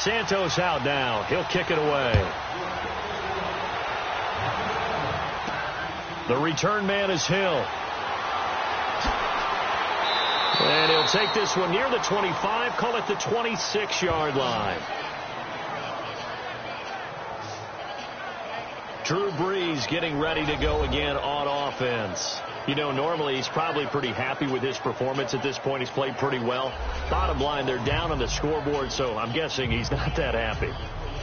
Santos out now. He'll kick it away. The return man is Hill. And he'll take this one near the 25, call it the 26-yard line. Drew Brees getting ready to go again on offense. You know, normally he's probably pretty happy with his performance at this point. He's played pretty well. Bottom line, they're down on the scoreboard, so I'm guessing he's not that happy.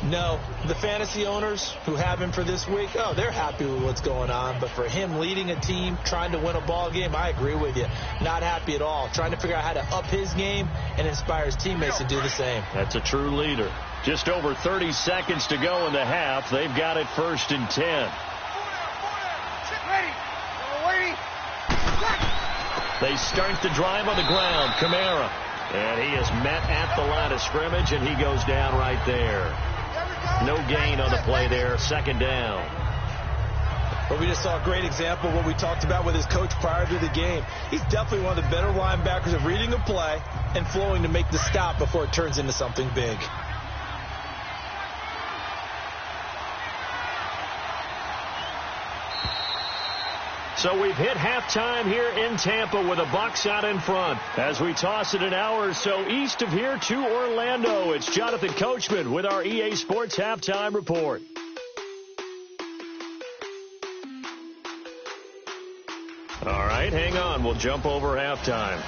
No, the fantasy owners who have him for this week, they're happy with what's going on. But for him leading a team, trying to win a ball game, I agree with you. Not happy at all. Trying to figure out how to up his game and inspire his teammates to do the same. That's a true leader. Just over 30 seconds to go in the half. They've got it 1st and 10. They start the drive on the ground. Kamara. And he is met at the line of scrimmage, and he goes down right there. No gain on the play there. 2nd down. But we just saw a great example of what we talked about with his coach prior to the game. He's definitely one of the better linebackers of reading a play and flowing to make the stop before it turns into something big. So we've hit halftime here in Tampa with the Bucs out in front. As we toss it an hour or so east of here to Orlando, it's Jonathan Coachman with our EA Sports Halftime Report. All right, hang on. We'll jump over halftime.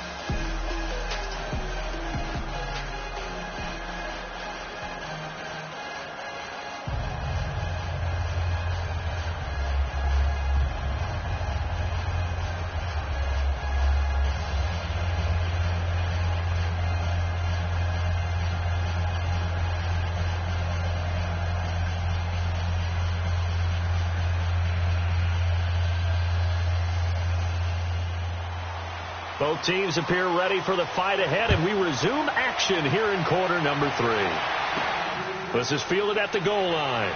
Both teams appear ready for the fight ahead, and we resume action here in quarter number 3. This is fielded at the goal line.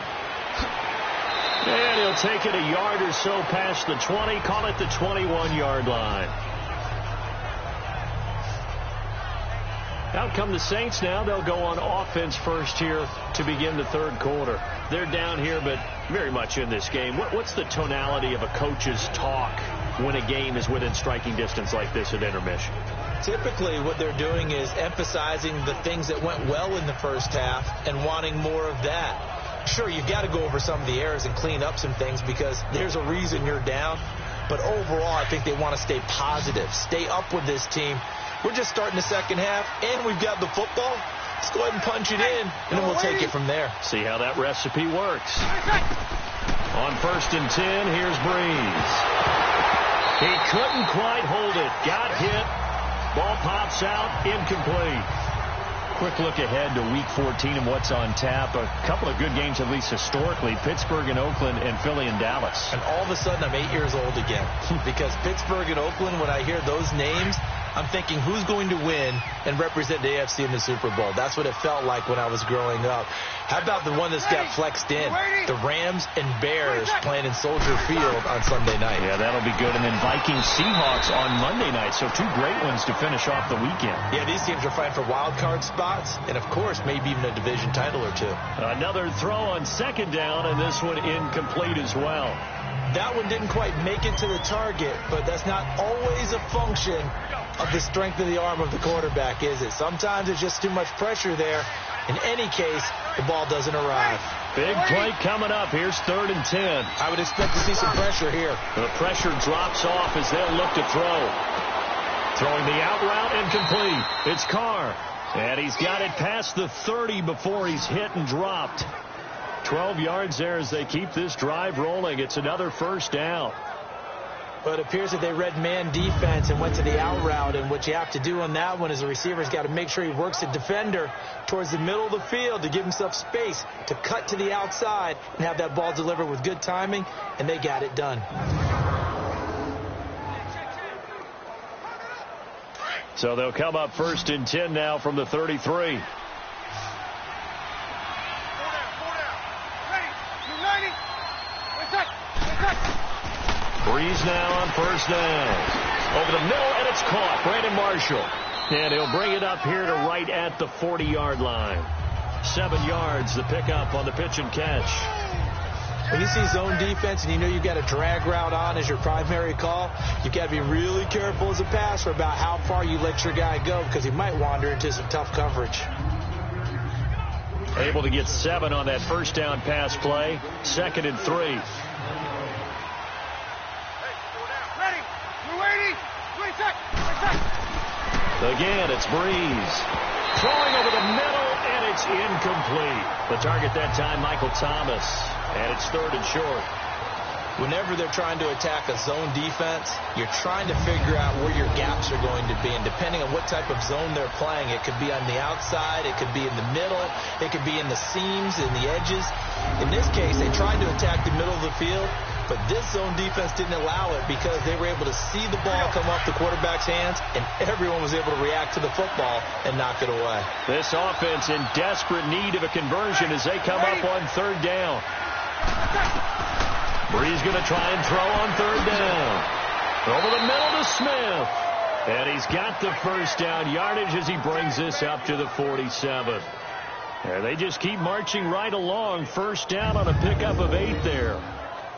And he'll take it a yard or so past the 20, call it the 21-yard line. Out come the Saints now. They'll go on offense first here to begin the 3rd quarter. They're down here, but very much in this game. What's the tonality of a coach's talk when a game is within striking distance like this at intermission? Typically what they're doing is emphasizing the things that went well in the first half and wanting more of that. Sure, you've got to go over some of the errors and clean up some things because there's a reason you're down. But overall, I think they want to stay positive, stay up with this team. We're just starting the second half, and we've got the football. Let's go ahead and punch it in, and then we'll take it from there. See how that recipe works. On 1st and 10, here's Brees. He couldn't quite hold it. Got hit. Ball pops out. Incomplete. Quick look ahead to Week 14 and what's on tap. A couple of good games, at least historically. Pittsburgh and Oakland and Philly and Dallas. And all of a sudden, I'm 8 years old again. Because Pittsburgh and Oakland, when I hear those names, I'm thinking who's going to win and represent the AFC in the Super Bowl. That's what it felt like when I was growing up. How about the one that's got flexed in? The Rams and Bears playing in Soldier Field on Sunday night. Yeah, that'll be good. And then Vikings-Seahawks on Monday night. So 2 great ones to finish off the weekend. Yeah, these teams are fighting for wild card spots and, of course, maybe even a division title or 2. Another throw on 2nd down, and this one incomplete as well. That one didn't quite make it to the target, but that's not always a function of the strength of the arm of the quarterback, is it? Sometimes it's just too much pressure there. In any case, the ball doesn't arrive. Big play coming up. Here's 3rd and 10. I would expect to see some pressure here. The pressure drops off as they'll look to throw. Throwing the out route, incomplete. It's Carr. And he's got it past the 30 before he's hit and dropped. 12 yards there as they keep this drive rolling. It's another 1st down. But it appears that they read man defense and went to the out route. And what you have to do on that one is the receiver's got to make sure he works the defender towards the middle of the field to give himself space to cut to the outside and have that ball delivered with good timing. And they got it done. So they'll come up 1st and 10 now from the 33. Brees now on 1st down. Over the middle, and it's caught. Brandon Marshall. And he'll bring it up here to right at the 40-yard line. 7 yards, the pickup on the pitch and catch. When you see zone defense and you know you've got a drag route on as your primary call, you've got to be really careful as a passer about how far you let your guy go because he might wander into some tough coverage. Able to get 7 on that first down pass play. 2nd and 3. Ready. We're waiting. 20 seconds. Again, it's Breeze. Throwing over the middle, and it's incomplete. The target that time, Michael Thomas. And it's 3rd and short. Whenever they're trying to attack a zone defense, you're trying to figure out where your gaps are going to be. And depending on what type of zone they're playing, it could be on the outside, it could be in the middle, it could be in the seams, in the edges. In this case, they tried to attack the middle of the field, but this zone defense didn't allow it because they were able to see the ball come off the quarterback's hands, and everyone was able to react to the football and knock it away. This offense in desperate need of a conversion as they come up on 3rd down. Breeze going to try and throw on 3rd down. Over the middle to Smith. And he's got the first down yardage as he brings this up to the 47. And they just keep marching right along. First down on a pickup of 8 there.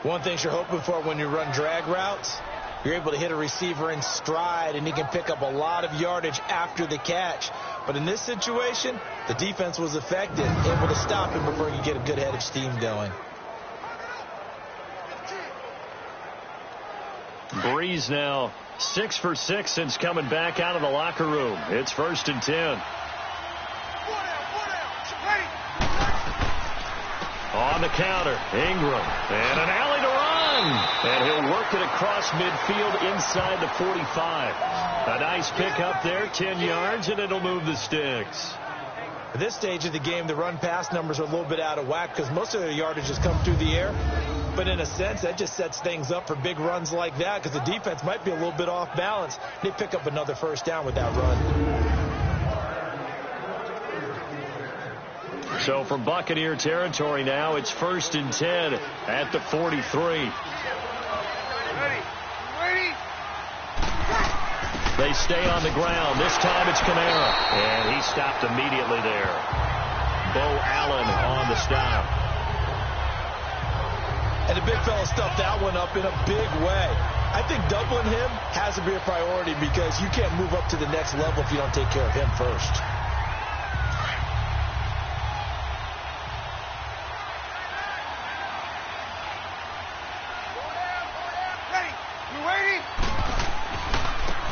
One thing you're hoping for when you run drag routes, you're able to hit a receiver in stride and he can pick up a lot of yardage after the catch. But in this situation, the defense was effective, able to stop him before you get a good head of steam going. Breeze now 6 for 6 since coming back out of the locker room. It's 1st and 10. On the counter, Ingram. And an alley to run. And he'll work it across midfield inside the 45. A nice pickup there, 10 yards, and it'll move the sticks. At this stage of the game, the run-pass numbers are a little bit out of whack because most of their yardage has come through the air. But in a sense, that just sets things up for big runs like that because the defense might be a little bit off balance. They pick up another first down with that run. So from Buccaneer territory now, it's 1st and 10 at the 43. They stay on the ground. This time it's Kamara. And he stopped immediately there. Bo Allen on the stop. And the big fella stuffed that one up in a big way. I think doubling him has to be a priority because you can't move up to the next level if you don't take care of him first.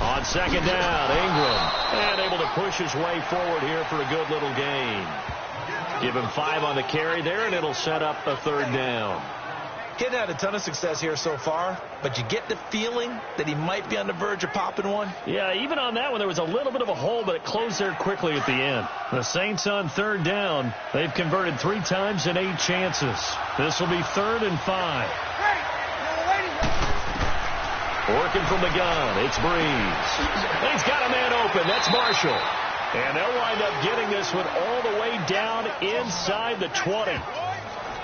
On 2nd down, Ingram. And able to push his way forward here for a good little gain. Give him 5 on the carry there, and it'll set up a 3rd down. Getting had a ton of success here so far, but you get the feeling that he might be on the verge of popping one. Yeah, even on that one, there was a little bit of a hole, but it closed there quickly at the end. The Saints on 3rd down. They've converted 3 times in 8 chances. This will be 3rd and 5. Working from the gun, it's Breeze. And he's got a man open. That's Marshall. And they'll wind up getting this one all the way down inside the 20.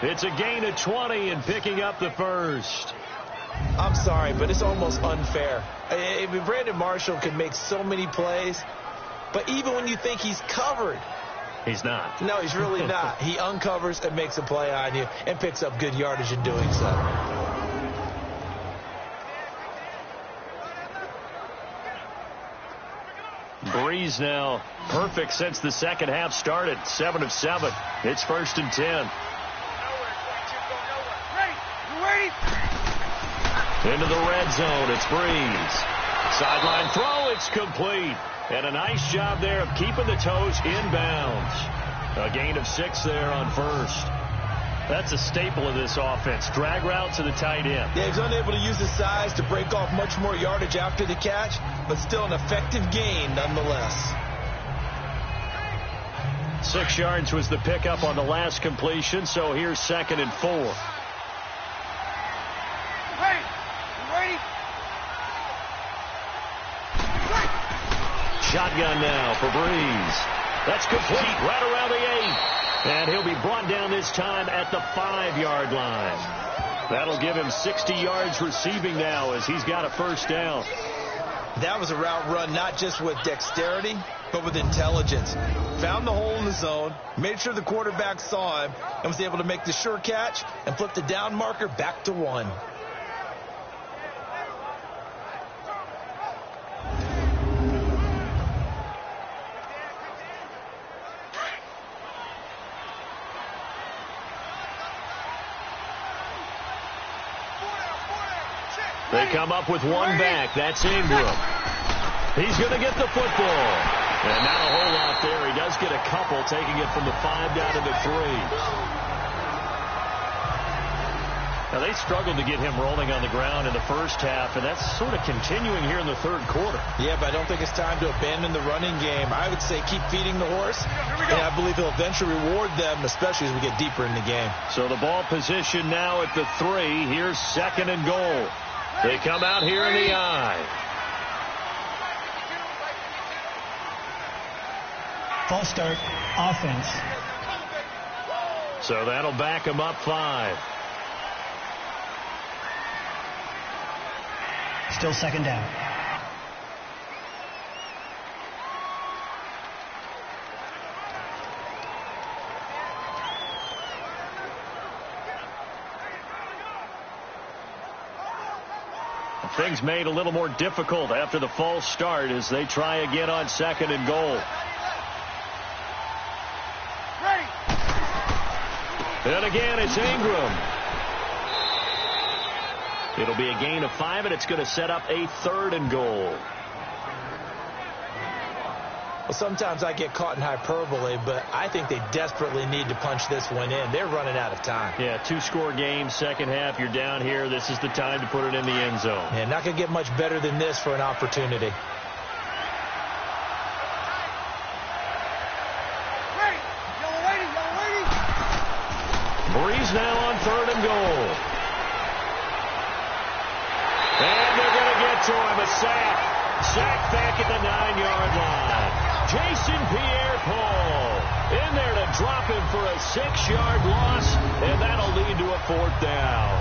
It's a gain of 20 and picking up the first. I'm sorry, but it's almost unfair. I mean, Brandon Marshall can make so many plays, but even when you think he's covered, he's not. No, he's really not. He uncovers and makes a play on you and picks up good yardage in doing so. Breeze now perfect since the second half started. 7 of 7. It's 1st and 10. Into the red zone. It's Breeze. Sideline throw. It's complete. And a nice job there of keeping the toes inbounds. A gain of 6 there on first. That's a staple of this offense. Drag route to the tight end. Yeah, he's unable to use his size to break off much more yardage after the catch, but still an effective gain nonetheless. 6 yards was the pickup on the last completion, so here's 2nd and 4. Shotgun now for Breeze. That's complete right around the 8. And he'll be brought down this time at the 5-yard line. That'll give him 60 yards receiving now as he's got a first down. That was a route run not just with dexterity, but with intelligence. Found the hole in the zone, made sure the quarterback saw him, and was able to make the sure catch and flip the down marker back to 1. They come up with one back. That's Ingram. He's going to get the football. And not a whole lot there. He does get a couple, taking it from the 5 down to the 3. Now, they struggled to get him rolling on the ground in the first half, and that's sort of continuing here in the third quarter. Yeah, but I don't think it's time to abandon the running game. I would say keep feeding the horse, and I believe he'll eventually reward them, especially as we get deeper in the game. So the ball position now at the 3. Here's 2nd and goal. They come out here in the I. False start, offense. So that'll back them up 5. Still 2nd down. Things made a little more difficult after the false start as they try again on 2nd and goal. Ready. And again, it's Ingram. It'll be a gain of 5, and it's going to set up a 3rd and goal. Well, sometimes I get caught in hyperbole, but I think they desperately need to punch this one in. They're running out of time. Yeah, 2-score game, second half. You're down here. This is the time to put it in the end zone. Yeah, not going to get much better than this for an opportunity. Ready. Yellow lady, yellow lady. Breeze now on 3rd and goal. And they're going to get to him. A sack. Sack back at the 9-yard line. Jason Pierre-Paul in there to drop him for a 6-yard loss, and that'll lead to a 4th down.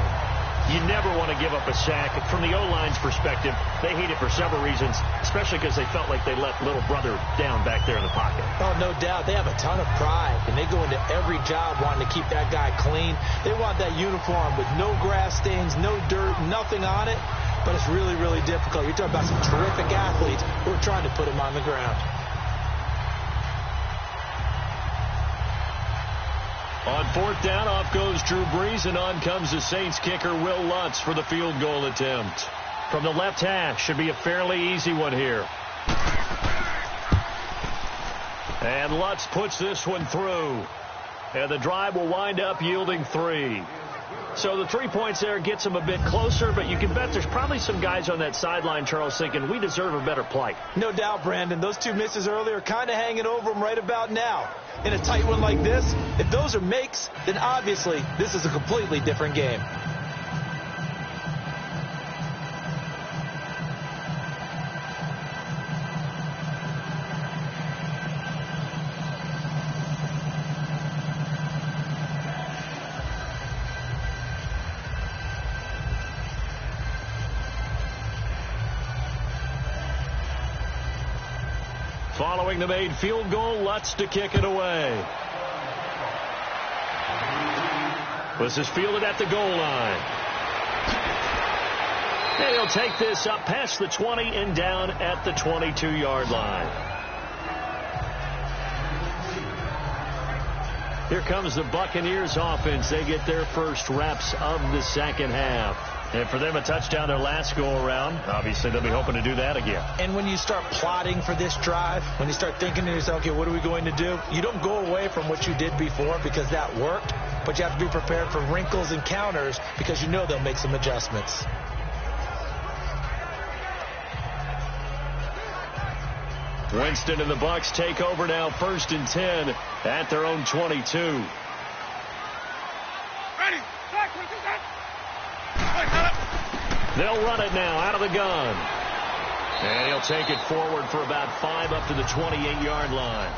You never want to give up a sack. From the O-line's perspective, they hate it for several reasons, especially because they felt like they let little brother down back there in the pocket. Oh, no doubt. They have a ton of pride, and they go into every job wanting to keep that guy clean. They want that uniform with no grass stains, no dirt, nothing on it, but it's really, really difficult. You're talking about some terrific athletes who are trying to put him on the ground. On 4th down, off goes Drew Brees, and on comes the Saints kicker, Will Lutz, for the field goal attempt. From the left hash, should be a fairly easy one here. And Lutz puts this one through. And the drive will wind up yielding 3. So the 3 points there gets them a bit closer, but you can bet there's probably some guys on that sideline, Charles, thinking we deserve a better play. No doubt, Brandon. Those 2 misses earlier are kind of hanging over them right about now. In a tight one like this, if those are makes, then obviously this is a completely different game. Following the made field goal, Lutz to kick it away. This is fielded at the goal line. And he'll take this up past the 20 and down at the 22-yard line. Here comes the Buccaneers offense. They get their first reps of the second half. And for them, a touchdown their last go-around. Obviously, they'll be hoping to do that again. And when you start plotting for this drive, when you start thinking to yourself, okay, what are we going to do? You don't go away from what you did before because that worked, but you have to be prepared for wrinkles and counters because you know they'll make some adjustments. Winston and the Bucs take over now, 1st and 10 at their own 22. Ready. Back. They'll run it now out of the gun. And he'll take it forward for about 5 up to the 28-yard line.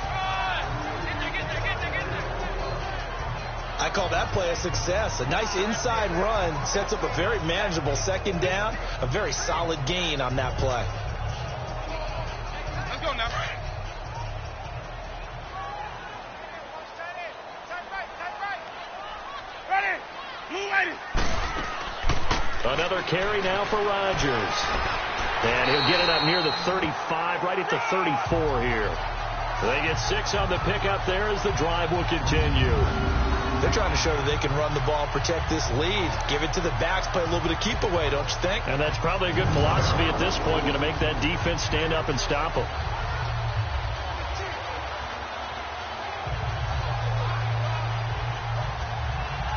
I call that play a success. A nice inside run sets up a very manageable 2nd down. A very solid gain on that play. go now. Ready. Blue ready. Another carry now for Rodgers. And he'll get it up near the 35, right at the 34 here. They get 6 on the pickup there as the drive will continue. They're trying to show that they can run the ball and protect this lead. Give it to the backs, play a little bit of keep away, don't you think? And that's probably a good philosophy at this point, going to make that defense stand up and stop them.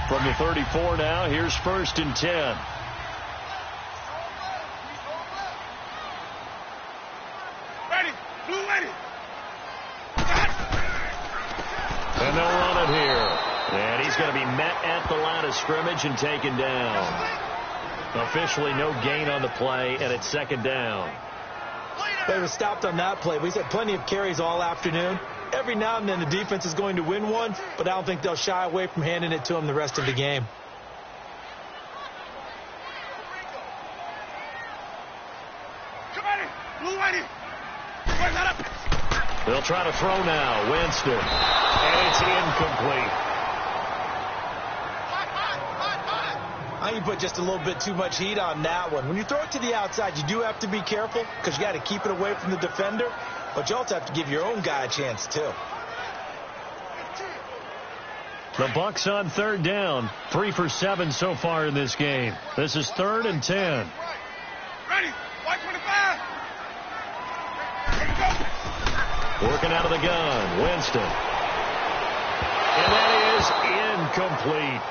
From the 34 now, here's 1st and 10. Ready. Blue ready. And they'll run it here. And he's going to be met at the line of scrimmage and taken down. Officially no gain on the play, and it's 2nd down. They were stopped on that play. We've had plenty of carries all afternoon. Every now and then the defense is going to win one, but I don't think they'll shy away from handing it to them the rest of the game. Come ready. Blue ready. Where's that up? They'll try to throw now. Winston. And it's incomplete. I think you put just a little bit too much heat on that one. When you throw it to the outside, you do have to be careful because you got to keep it away from the defender, but you also have to give your own guy a chance too. The Bucks on 3rd down. 3 for 7 so far in this game. This is 3rd and 10. Ready. White 25. Ready to go. Working out of the gun. Winston. And that is incomplete.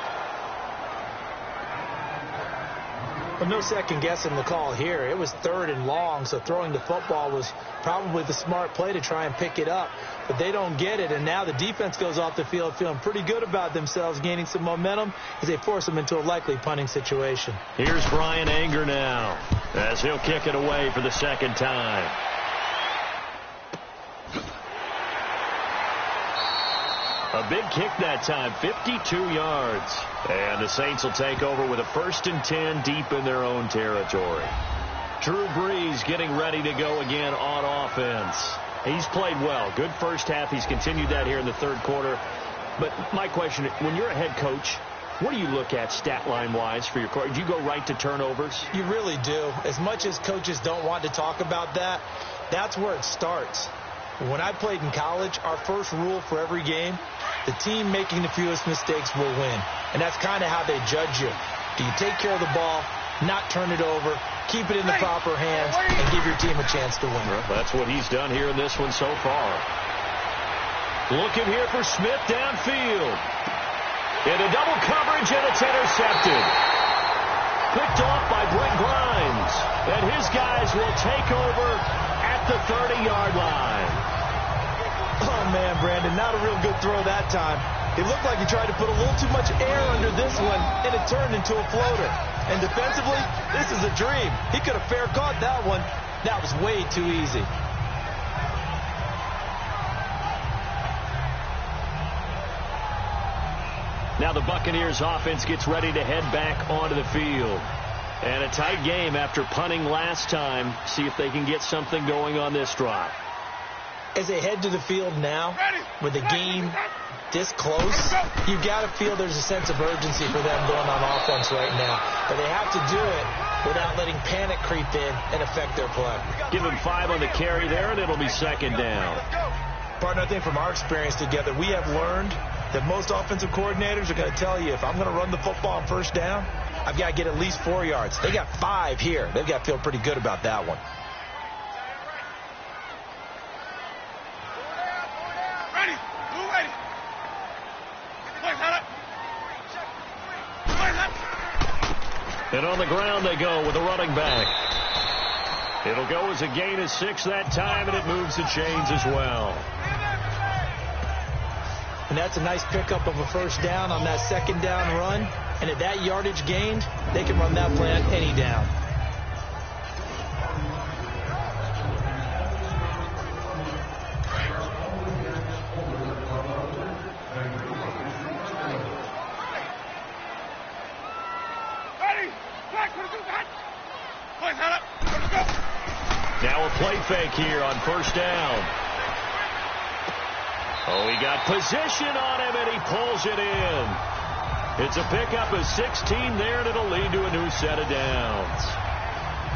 Well, no second guessing the call here. It was 3rd and long, so throwing the football was probably the smart play to try and pick it up. But they don't get it, and now the defense goes off the field feeling pretty good about themselves, gaining some momentum as they force them into a likely punting situation. Here's Brian Anger now as he'll kick it away for the 2nd time. A big kick that time, 52 yards. And the Saints will take over with a 1st and 10 deep in their own territory. Drew Brees getting ready to go again on offense. He's played well. Good first half. He's continued that here in the 3rd quarter. But my question, when you're a head coach, what do you look at stat line-wise for your coach? Do you go right to turnovers? You really do. As much as coaches don't want to talk about that, that's where it starts. When I played in college, our first rule for every game, the team making the fewest mistakes will win. And that's kind of how they judge you. Do you take care of the ball, not turn it over, keep it in the proper hands, and give your team a chance to win? Well, that's what he's done here in this one so far. Looking here for Smith downfield. Into double coverage, and it's intercepted. Picked off by Brent Grimes. And his guys will take over at the 30-yard line. Oh, man, Brandon, not a real good throw that time. It looked like he tried to put a little too much air under this one, and it turned into a floater. And defensively, this is a dream. He could have fair caught that one. That was way too easy. Now the Buccaneers offense gets ready to head back onto the field. And a tight game after punting last time. See if they can get something going on this drive. As they head to the field now, with the game this close, you've got to feel there's a sense of urgency for them going on offense right now. But they have to do it without letting panic creep in and affect their play. Give them 5 on the carry there, and it'll be 2nd down. Partner, I think from our experience together, we have learned that most offensive coordinators are going to tell you, if I'm going to run the football on 1st down, I've got to get at least 4 yards. They got 5 here. They've got to feel pretty good about that one. Ready. Blue ready. Where's that up? Where's that? And on the ground they go with a running back. It'll go as a gain of 6 that time, and it moves the chains as well. And that's a nice pickup of a 1st down on that 2nd down run. And at that yardage gained, they can run that play on any down. Ready. Back. Where's that? Where's that up? Let's go. Now a play play fake here on first down. Oh, he got position on him, and he pulls it in. It's a pickup of 16 there, and it'll lead to a new set of downs.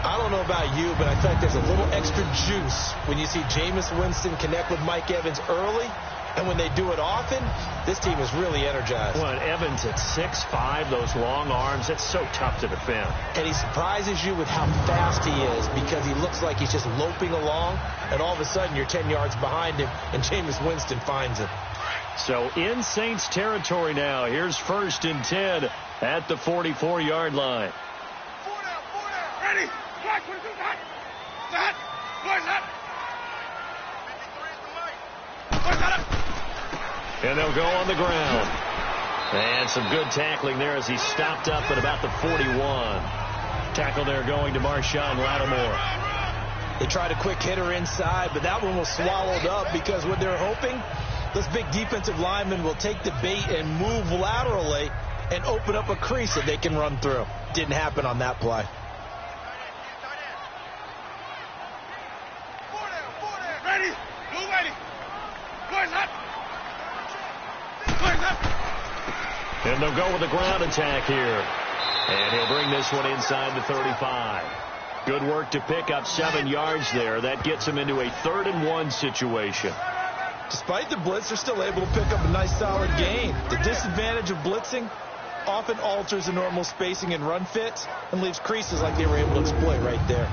I don't know about you, but I feel like there's a little extra juice when you see Jameis Winston connect with Mike Evans early. And when they do it often, this team is really energized. Well, Evans at 6'5", those long arms, that's so tough to defend. And he surprises you with how fast he is because he looks like he's just loping along, and all of a sudden you're 10 yards behind him, and Jameis Winston finds him. So in Saints territory now. Here's 1st and 10 at the 44-yard line. 4 down. Ready. Black 22. Hot. Hot. Boys hot. 53 is the mic. Boys hot. And they'll go on the ground. And some good tackling there as he stopped up at about the 41. Tackle there going to Marshawn Lattimore. They tried a quick hitter inside, but that one was swallowed up because what they're hoping, this big defensive lineman will take the bait and move laterally and open up a crease that they can run through. Didn't happen on that play. 4 down. Ready. Blue ready. Boys hot. Boys hot. And they'll go with the ground attack here. And he'll bring this one inside the 35. Good work to pick up 7 yards there. That gets him into a 3rd and 1 situation. Despite the blitz, they're still able to pick up a nice solid gain. The disadvantage of blitzing often alters the normal spacing and run fits and leaves creases like they were able to exploit right there.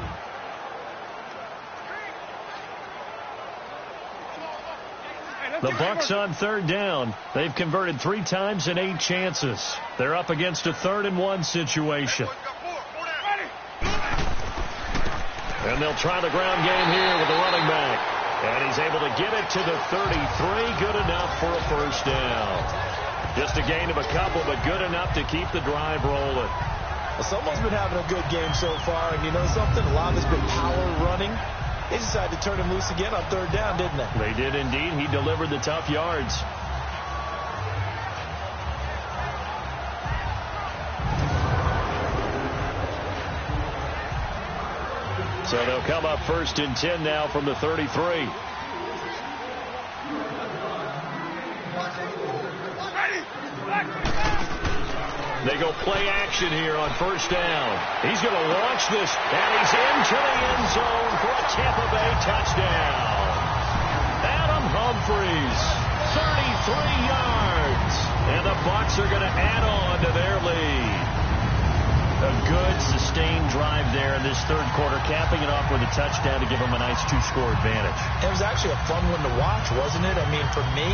The Bucs on 3rd down. They've converted 3 times in 8 chances. They're up against a 3rd and 1 situation. And they'll try the ground game here with the running back. And he's able to get it to the 33. Good enough for a 1st down. Just a gain of a couple, but good enough to keep the drive rolling. Well, someone's been having a good game so far, and you know something? A lot of it's been power running. They decided to turn him loose again on 3rd down, didn't they? They did indeed. He delivered the tough yards. So they'll come up 1st and 10 now from the 33. They go play action here on 1st down. He's going to launch this, and he's into the end zone for a Tampa Bay touchdown. Adam Humphries, 33 yards, and the Bucs are going to add on to their lead. A good, sustained drive there in this 3rd quarter, capping it off with a touchdown to give them a nice 2-score advantage. It was actually a fun one to watch, wasn't it? I mean, for me,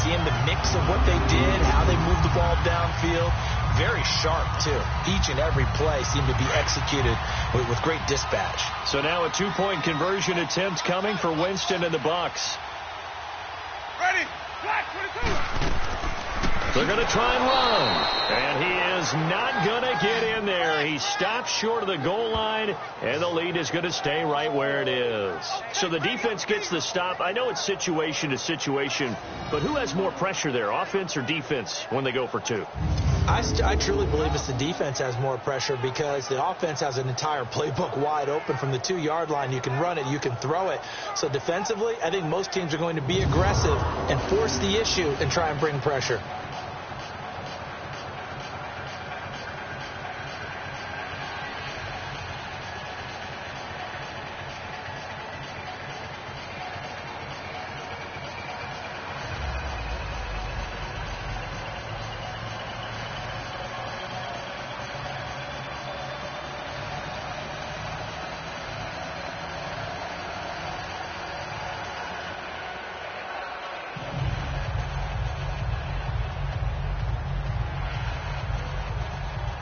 seeing the mix of what they did, how they moved the ball downfield, very sharp, too. Each and every play seemed to be executed with great dispatch. So now a 2-point conversion attempt coming for Winston and the Bucs. Ready. Black 22. They're going to try and run. And he is not going to get in there. He stops short of the goal line, and the lead is going to stay right where it is. So the defense gets the stop. I know it's situation to situation, but who has more pressure there, offense or defense, when they go for 2? I truly believe it's the defense has more pressure because the offense has an entire playbook wide open from the 2-yard line. You can run it, you can throw it. So defensively, I think most teams are going to be aggressive and force the issue and try and bring pressure.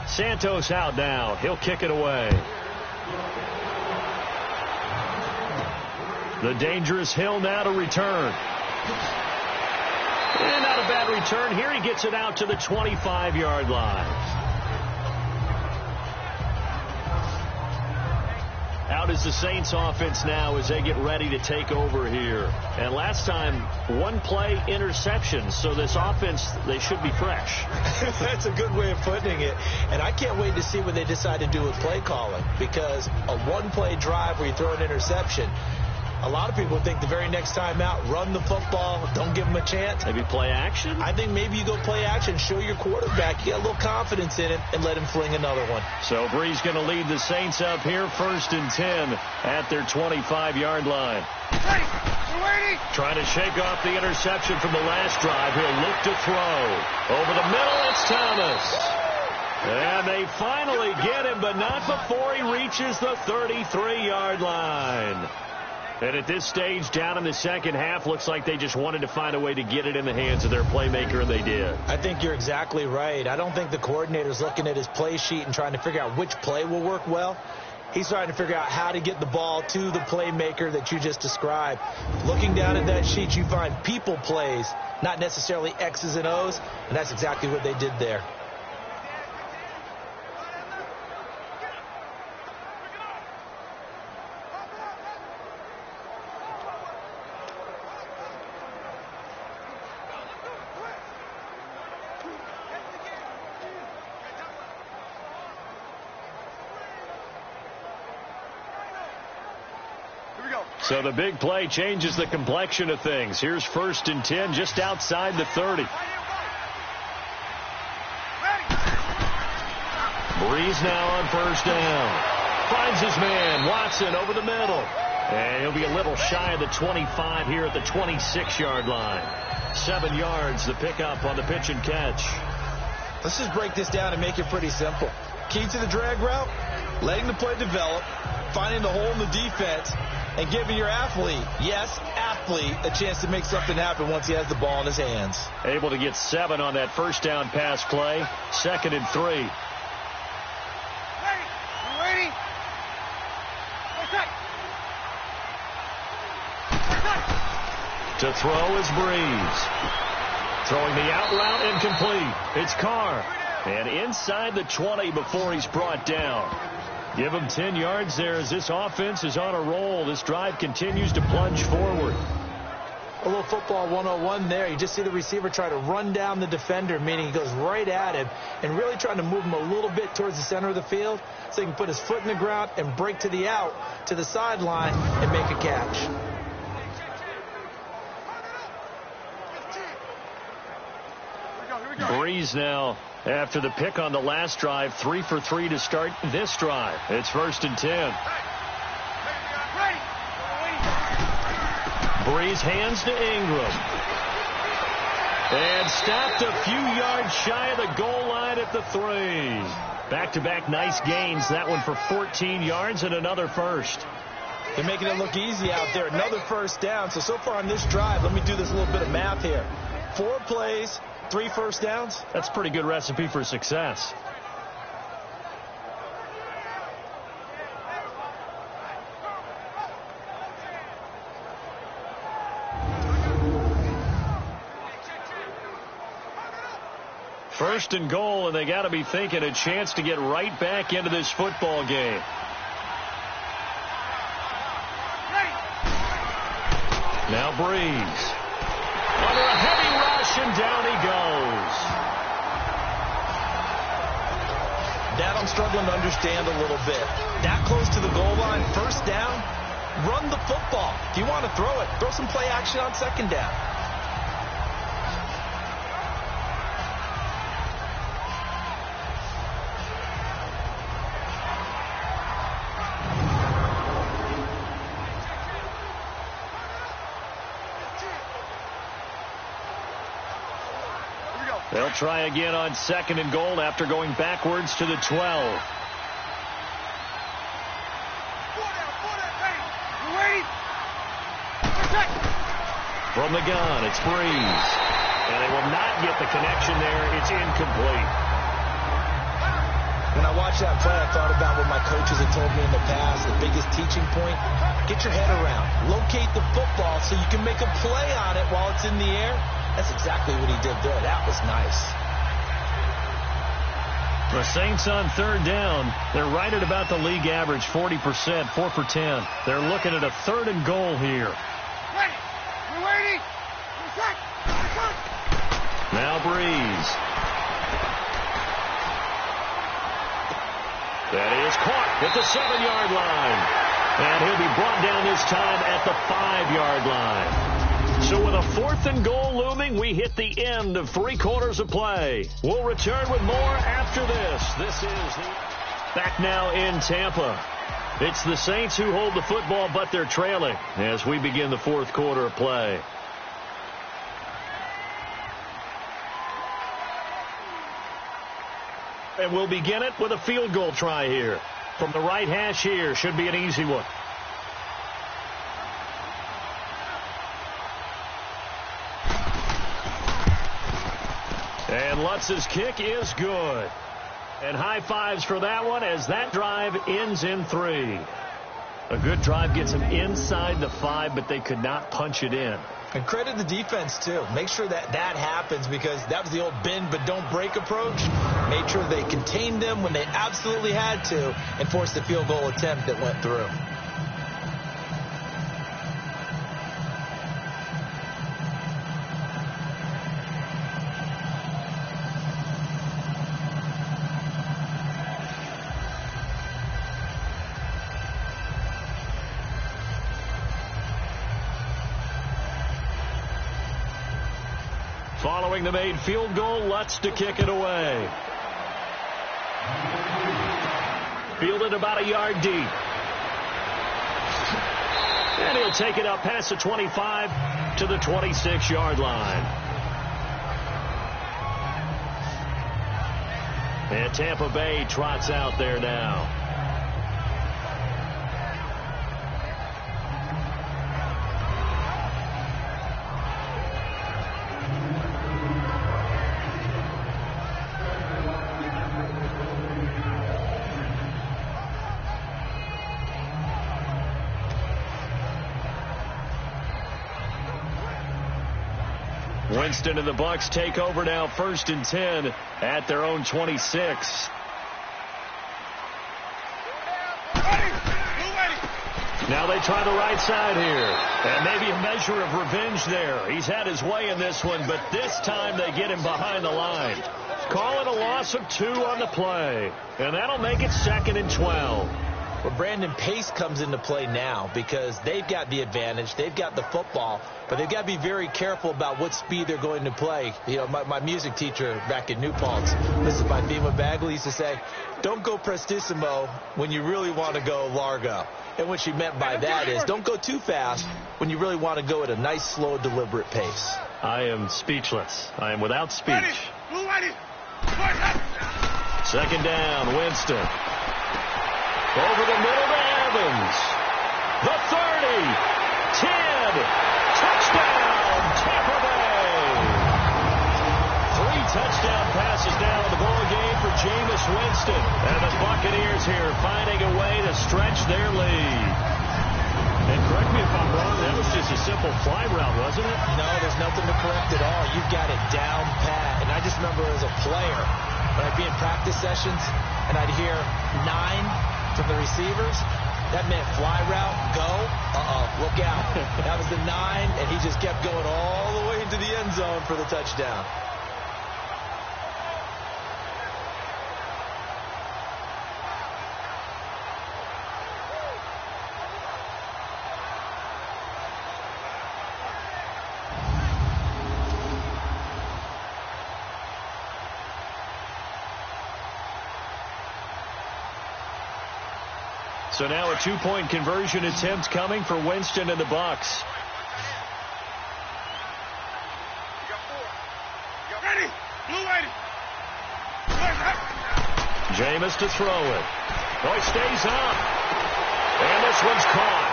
Santos out now. He'll kick it away. The dangerous Hill now to return. And not a bad return. Here he gets it out to the 25-yard line. Out is the Saints offense now as they get ready to take over here. And last time, 1 play interception. So this offense, they should be fresh. That's a good way of putting it. And I can't wait to see what they decide to do with play calling. Because a 1-play drive where you throw an interception, A lot of people think the very next time out, run the football, don't give him a chance. Maybe play action? I think maybe you go play action, show your quarterback you got a little confidence in him, and let him fling another one. So Brees going to lead the Saints up here, 1st and 10 at their 25-yard line. Trying to shake off the interception from the last drive. He'll look to throw. Over the middle, it's Thomas. And they finally get him, but not before he reaches the 33-yard line. And at this stage, down in the second half, looks like they just wanted to find a way to get it in the hands of their playmaker, and they did. I think you're exactly right. I don't think the coordinator's looking at his play sheet and trying to figure out which play will work well. He's trying to figure out how to get the ball to the playmaker that you just described. Looking down at that sheet, you find people plays, not necessarily X's and O's, and that's exactly what they did there. So the big play changes the complexion of things. Here's 1st and 10 just outside the 30. Brees now on 1st down. Finds his man, Watson, over the middle. And he'll be a little shy of the 25 here at the 26-yard line. 7 yards, the pickup on the pitch and catch. Let's just break this down and make it pretty simple. Key to the drag route, letting the play develop, finding the hole in the defense, and giving your athlete, yes, athlete, a chance to make something happen once he has the ball in his hands. Able to get 7 on that 1st down pass play. 2nd and 3. Ready? To throw is Brees. Throwing the out route incomplete. It's Carr. And inside the 20 before he's brought down. Give him 10 yards there as this offense is on a roll. This drive continues to plunge forward. A little football 101 there. You just see the receiver try to run down the defender, meaning he goes right at him and really trying to move him a little bit towards the center of the field so he can put his foot in the ground and break to the out, to the sideline, and make a catch. Brees now, after the pick on the last drive, 3 for 3 to start this drive. It's 1st and 10. Brees hands to Ingram. And stopped a few yards shy of the goal line at the 3. Back-to-back nice gains. That one for 14 yards and another first. They're making it look easy out there. Another 1st down. So far on this drive, let me do this little bit of math here. 4 plays, 3 1st downs. That's a pretty good recipe for success. First and goal, and they got to be thinking a chance to get right back into this football game. Now Brees. Under a heavy rush, and down he goes. That I'm struggling to understand a little bit. That close to the goal line, 1st down, run the football. If you want to throw it, throw some play action on 2nd down. They'll try again on 2nd and goal after going backwards to the 12. From the gun, it's Brees. And they will not get the connection there. It's incomplete. When I watched that play, I thought about what my coaches had told me in the past. The biggest teaching point, get your head around. Locate the football so you can make a play on it while it's in the air. That's exactly what he did there. That was nice. The Saints on 3rd down. They're right at about the league average, 40%, 4 for 10. They're looking at a 3rd and goal here. Ready? Now Brees. That is caught at the 7-yard line. And he'll be brought down this time at the 5-yard line. So with a 4th and goal looming, we hit the end of 3 quarters of play. We'll return with more after this. This is back now in Tampa. It's the Saints who hold the football, but they're trailing as we begin the 4th quarter of play. And we'll begin it with a field goal try here. From the right hash here, should be an easy one. And Lutz's kick is good. And high fives for that one as that drive ends in 3. A good drive gets them inside the 5, but they could not punch it in. And credit the defense, too. Make sure that happens because that was the old bend but don't break approach. Made sure they contained them when they absolutely had to and forced the field goal attempt that went through. Following the made field goal, Lutz to kick it away. Fielded about a yard deep. And he'll take it up past the 25 to the 26-yard line. And Tampa Bay trots out there now. Winston and the Bucs take over now, 1st and 10 at their own 26. Now they try the right side here. And maybe a measure of revenge there. He's had his way in this one, but this time they get him behind the line. Call it a loss of 2 on the play. And that'll make it 2nd and 12. Well, Brandon, pace comes into play now because they've got the advantage. They've got the football, but they've got to be very careful about what speed they're going to play. You know, my music teacher back in New Paltz, Mrs. Bifema Bagley, used to say, don't go prestissimo when you really want to go largo. And what she meant by that is don't go too fast when you really want to go at a nice, slow, deliberate pace. I am speechless. I am without speech. 2nd down, Winston. Over the middle to Evans. The 30. 10. Touchdown, Tampa Bay. 3 touchdown passes now in the ball game for Jameis Winston. And the Buccaneers here finding a way to stretch their lead. And correct me if I'm wrong, that was just a simple fly route, wasn't it? No, there's nothing to correct at all. You've got it down pat. And I just remember as a player, when I'd be in practice sessions and I'd hear 9 from the receivers, that meant fly route, go, look out. That was the 9, and he just kept going all the way into the end zone for the touchdown. So now a 2-point conversion attempt coming for Winston and the Bucs. Ready. Blue ready. Jameis to throw it. Oh, he stays up. And this one's caught.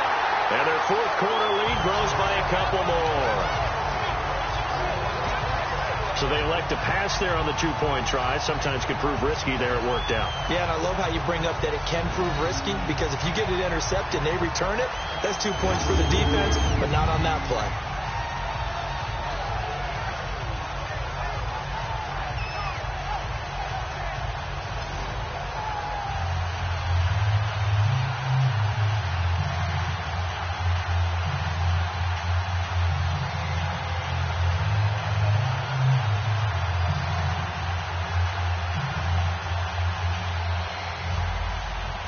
And their 4th quarter lead grows by a couple more. So they elect to pass there on the 2-point try. Sometimes could prove risky. There it worked out. Yeah, and I love how you bring up that it can prove risky because if you get it intercepted and they return it, that's 2 points for the defense, but not on that play.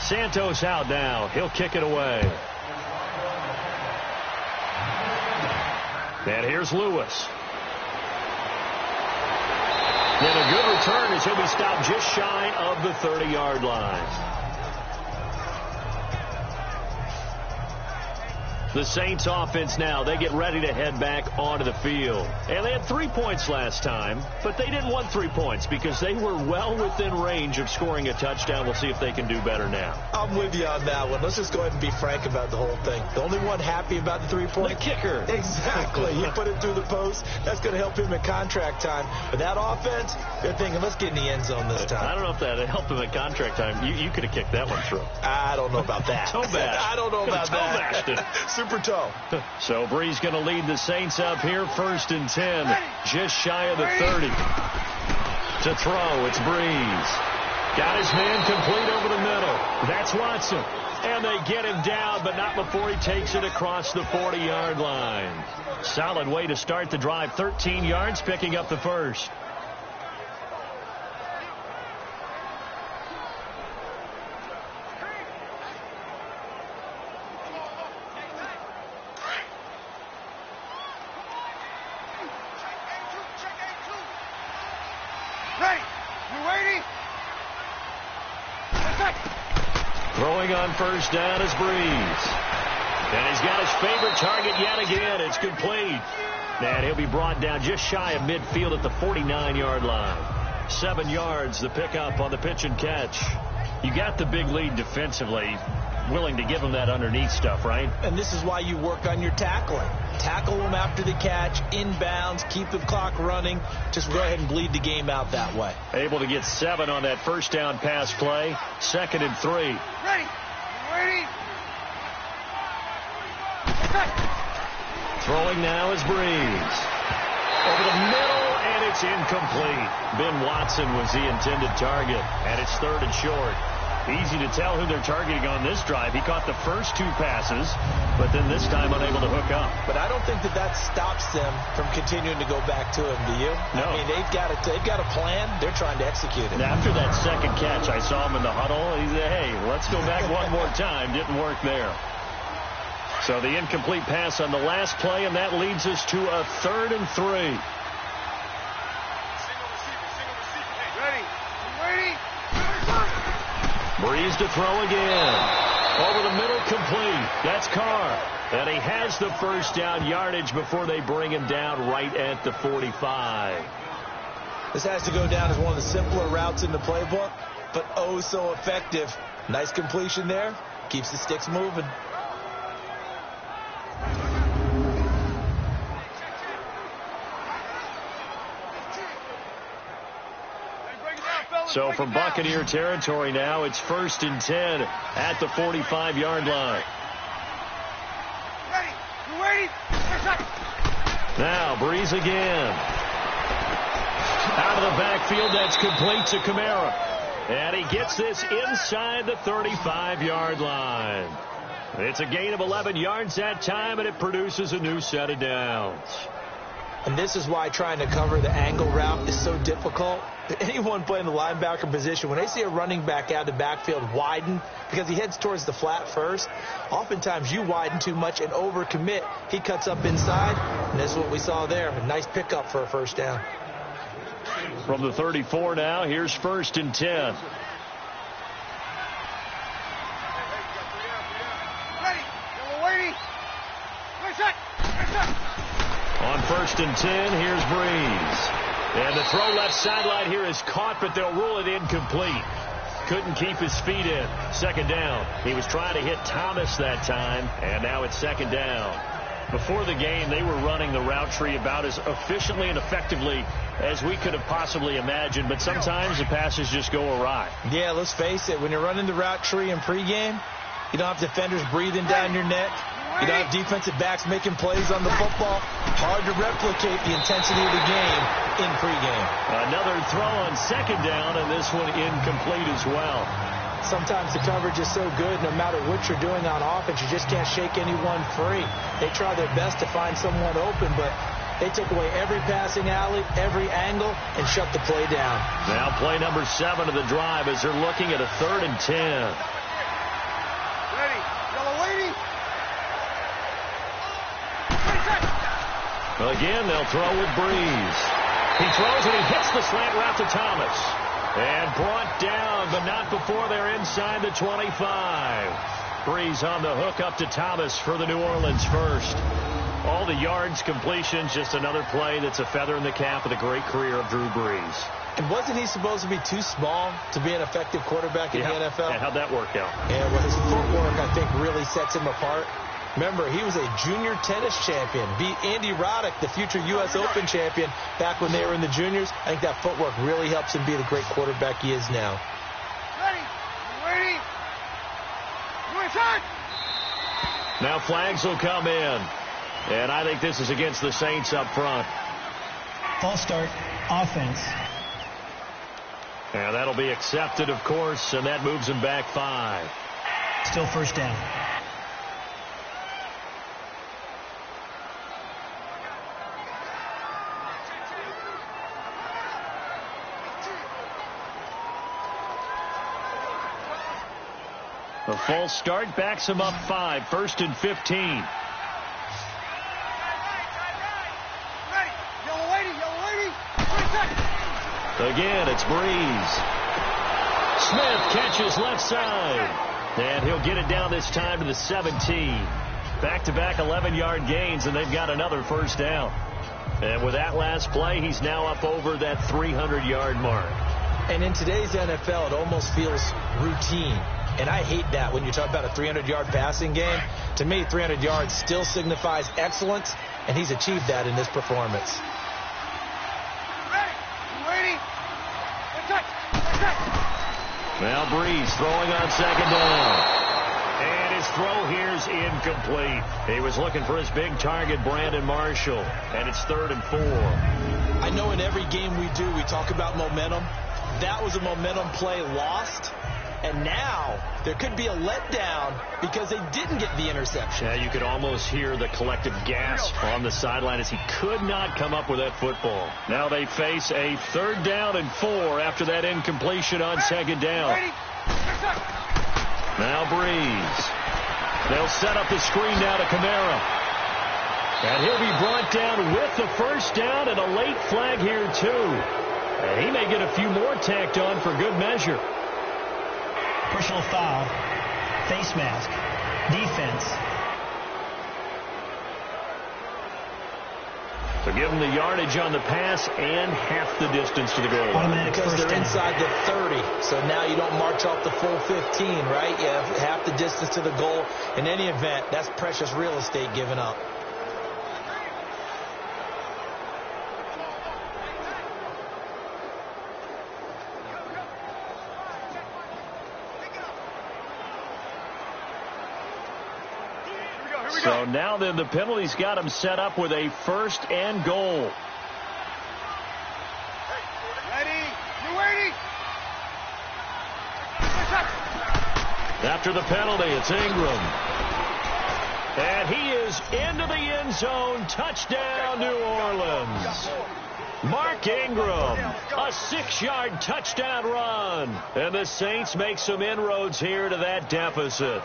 Santos out now. He'll kick it away. And here's Lewis. And a good return as he'll be stopped just shy of the 30-yard line. The Saints offense now, they get ready to head back onto the field. And they had 3 points last time, but they didn't want 3 points because they were well within range of scoring a touchdown. We'll see if they can do better now. I'm with you on that one. Let's just go ahead and be frank about the whole thing. The only one happy about the 3-point? The kicker. Exactly. You put it through the post. That's going to help him in contract time. But that offense, they're thinking, let's get in the end zone this time. I don't know if that helped him at contract time. You could have kicked that one through. I don't know about that. Toe bash. I don't know about that. Toe bashed it. Super toe. So Brees going to lead the Saints up here, 1st and 10, just shy of the 30. To throw, it's Brees. Got his man complete over the middle. That's Watson. And they get him down, but not before he takes it across the 40-yard line. Solid way to start the drive. 13 yards, picking up the first. Throwing on 1st down is Brees. And he's got his favorite target yet again. It's complete. And he'll be brought down just shy of midfield at the 49-yard line. 7 yards, the pickup on the pitch and catch. You got the big lead defensively. Willing to give him that underneath stuff, right? And this is why you work on your tackling. Tackle them after the catch, inbounds, keep the clock running. Just go ahead and bleed the game out that way. Able to get 7 on that 1st down pass play. 2nd and 3. Ready. Ready. Throwing now is Brees. Over the middle, and it's incomplete. Ben Watson was the intended target, and it's 3rd and short. Easy to tell who they're targeting on this drive. He caught the first 2 passes, but then this time unable to hook up. But I don't think that stops them from continuing to go back to him, do you? No. I mean, they've got a plan. They're trying to execute it. After that second catch, I saw him in the huddle. He said, hey, let's go back one more time. Didn't work there. So the incomplete pass on the last play, and that leads us to a 3rd and 3. Ready. Ready. Brees to throw again. Over the middle, complete. That's Carr. And he has the 1st down yardage before they bring him down right at the 45. This has to go down as one of the simpler routes in the playbook, but oh so effective. Nice completion there. Keeps the sticks moving. So from Buccaneer territory now, it's 1st and 10 at the 45-yard line. Ready. Ready. Now Brees again. Out of the backfield, that's complete to Kamara. And he gets this inside the 35-yard line. It's a gain of 11 yards that time, and it produces a new set of downs. And this is why trying to cover the angle route is so difficult. Anyone playing the linebacker position, when they see a running back out of the backfield widen, because he heads towards the flat first, oftentimes you widen too much and overcommit. He cuts up inside, and that's what we saw there. A nice pickup for a 1st down. From the 34 now, here's 1st and 10. Ready. Waiting. On 1st and 10, here's Brees. And the throw left sideline here is caught, but they'll rule it incomplete. Couldn't keep his feet in. 2nd down. He was trying to hit Thomas that time, and now it's 2nd down. Before the game, they were running the route tree about as efficiently and effectively as we could have possibly imagined, but sometimes the passes just go awry. Yeah, let's face it. When you're running the route tree in pregame, you don't have defenders breathing down your neck. You don't have defensive backs making plays on the football. Hard to replicate the intensity of the game in pregame. Another throw on 2nd down, and this one incomplete as well. Sometimes the coverage is so good, no matter what you're doing on offense, you just can't shake anyone free. They try their best to find someone open, but they took away every passing alley, every angle, and shut the play down. Now play number 7 of the drive as they're looking at a 3rd and 10. Ready. Yellow waiting. Again, they'll throw with Breeze. He throws and he hits the slant route to Thomas. And brought down, but not before they're inside the 25. Breeze on the hook up to Thomas for the New Orleans first. All the yards, completions, just another play that's a feather in the cap of the great career of Drew Brees. And wasn't he supposed to be too small to be an effective quarterback in the NFL? Yeah, how'd that work out? Yeah, well, his footwork, I think, really sets him apart. Remember, he was a junior tennis champion, beat Andy Roddick, the future U.S. Open champion, back when they were in the juniors. I think that footwork really helps him be the great quarterback he is now. Ready? You inside? Now flags will come in. And I think this is against the Saints up front. False start, offense. And that'll be accepted, of course, and that moves him back 5. Still first down. A false start backs him up 5, 1st and 15. Again, it's Breeze. Smith catches left side. And he'll get it down this time to the 17. Back-to-back 11-yard gains, and they've got another first down. And with that last play, he's now up over that 300-yard mark. And in today's NFL, it almost feels routine. And I hate that when you talk about a 300-yard passing game. To me, 300 yards still signifies excellence, and he's achieved that in this performance. Now Breeze throwing on second down. And his throw here's incomplete. He was looking for his big target, Brandon Marshall. And it's 3rd and 4. I know in every game we do, we talk about momentum. That was a momentum play lost. And now there could be a letdown because they didn't get the interception. Yeah, you could almost hear the collective gasp on the sideline as he could not come up with that football. Now they face a 3rd down and 4 after that incompletion on second down. Now Breeze. They'll set up the screen now to Kamara. And he'll be brought down with the first down and a late flag here too. And he may get a few more tacked on for good measure. Personal foul, face mask, defense. So give them the yardage on the pass and half the distance to the goal line. Automatic because first they're down. inside the 30. So now you don't march off the full 15, right? You have half the distance to the goal. In any event, that's precious real estate given up. So now then the penalty's got him set up with a 1st and goal. Ready? You ready? After the penalty, it's Ingram. And he is into the end zone. Touchdown, New Orleans. Mark Ingram, a 6-yard touchdown run. And the Saints make some inroads here to that deficit.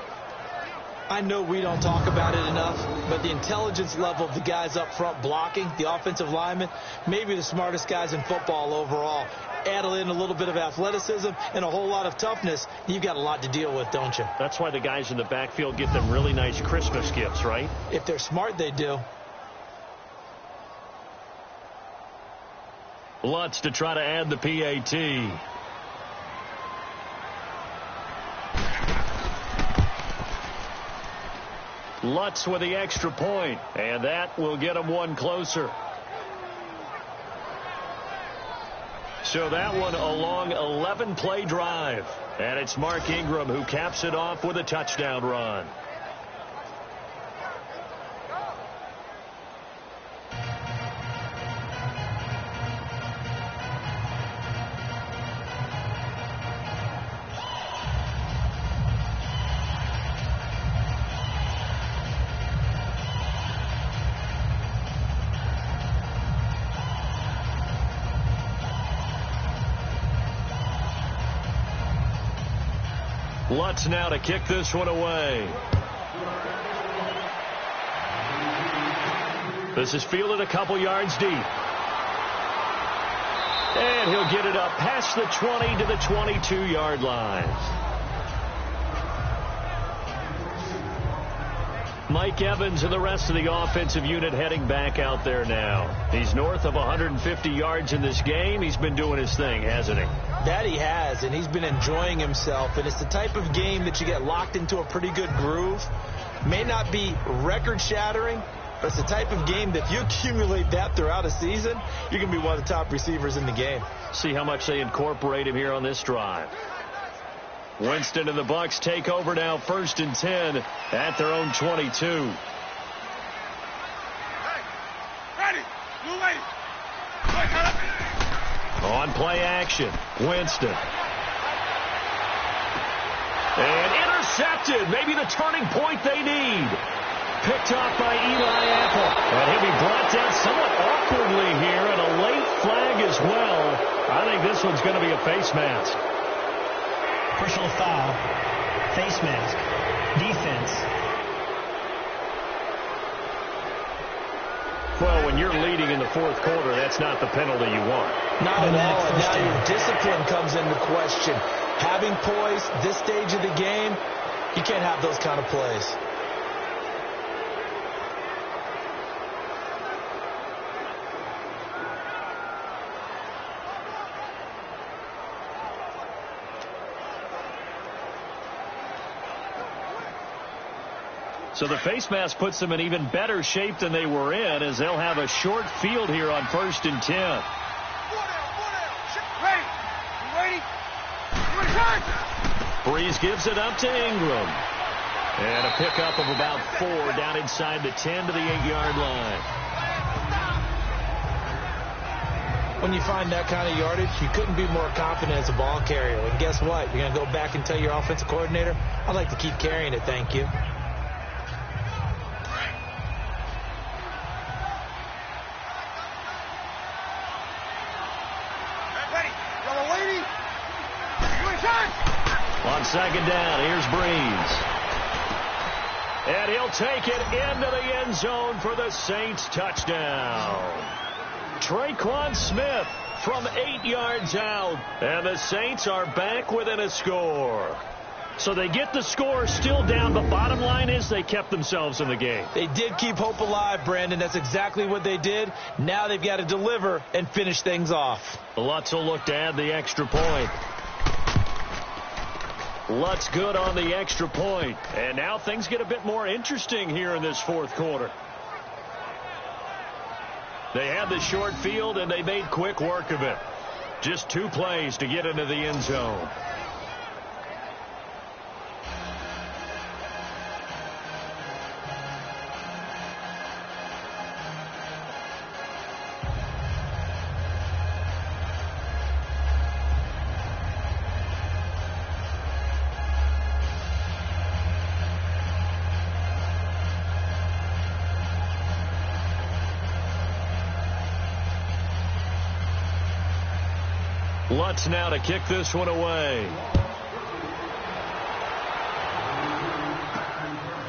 I know we don't talk about it enough, but the intelligence level of the guys up front blocking, the offensive linemen, maybe the smartest guys in football overall. Add in a little bit of athleticism and a whole lot of toughness, you've got a lot to deal with, don't you? That's why the guys in the backfield get them really nice Christmas gifts, right? If they're smart, they do. Lutz to try to add the PAT. Lutz with the extra point, and that will get him one closer. So that one a long 11-play drive, and it's Mark Ingram who caps it off with a touchdown run. Lutz now to kick this one away. This is fielded a couple yards deep. And he'll get it up past the 20 to the 22-yard line. Mike Evans and the rest of the offensive unit heading back out there now. He's north of 150 yards in this game. He's been doing his thing, hasn't he? That he has, and he's been enjoying himself. And it's the type of game that you get locked into a pretty good groove. May not be record-shattering, but it's the type of game that if you accumulate that throughout a season, you're going to be one of the top receivers in the game. See how much they incorporate him here on this drive. Winston and the Bucs take over now, 1st and 10 at their own 22. Hey, ready, move ready. On play action, Winston. And intercepted, maybe the turning point they need. Picked off by Eli Apple. And he'll be brought down somewhat awkwardly here, and a late flag as well. I think this one's going to be a face mask. Personal foul, face mask, defense. Well, when you're leading in the 4th quarter, that's not the penalty you want. Not at all. And now your discipline comes into question. Having poise this stage of the game, you can't have those kind of plays. So the face mask puts them in even better shape than they were in, as they'll have a short field here on 1st and 10. Ready? Breeze gives it up to Ingram. And a pickup of about 4 down inside the 10 to the 8-yard line. When you find that kind of yardage, you couldn't be more confident as a ball carrier. And guess what? You're going to go back and tell your offensive coordinator, I'd like to keep carrying it, thank you. On 2nd down, here's Breeze. And he'll take it into the end zone for the Saints touchdown. Traquan Smith from 8 yards out. And the Saints are back within a score. So they get the score still down, but bottom line is they kept themselves in the game. They did keep hope alive, Brandon. That's exactly what they did. Now they've got to deliver and finish things off. Lutz will look to add the extra point. Lutz good on the extra point. And now things get a bit more interesting here in this 4th quarter. They had the short field, and they made quick work of it. Just 2 plays to get into the end zone. Lutz now to kick this one away.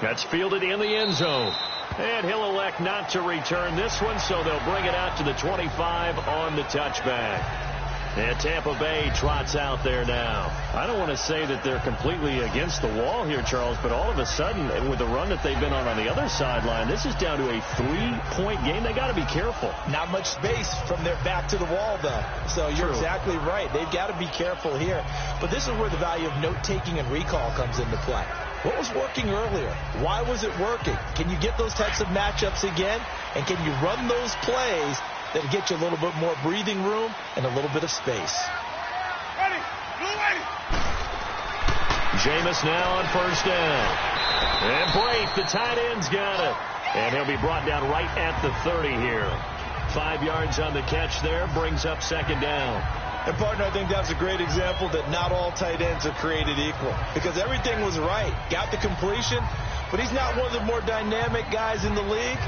That's fielded in the end zone. And he'll elect not to return this one, so they'll bring it out to the 25 on the touchback. And Tampa Bay trots out there now. I don't want to say that they're completely against the wall here, Charles, but all of a sudden, with the run that they've been on the other sideline, this is down to a 3-point game. They got to be careful. Not much space from their back to the wall, though. So you're exactly right. They've got to be careful here. But this is where the value of note-taking and recall comes into play. What was working earlier? Why was it working? Can you get those types of matchups again? And can you run those plays that'll get you a little bit more breathing room and a little bit of space? Ready, ready. Jameis now on 1st down. And Brate, the tight end's got it. And he'll be brought down right at the 30 here. 5 yards on the catch there, brings up 2nd down. And, partner, I think that's a great example that not all tight ends are created equal. Because everything was right. Got the completion, but he's not one of the more dynamic guys in the league.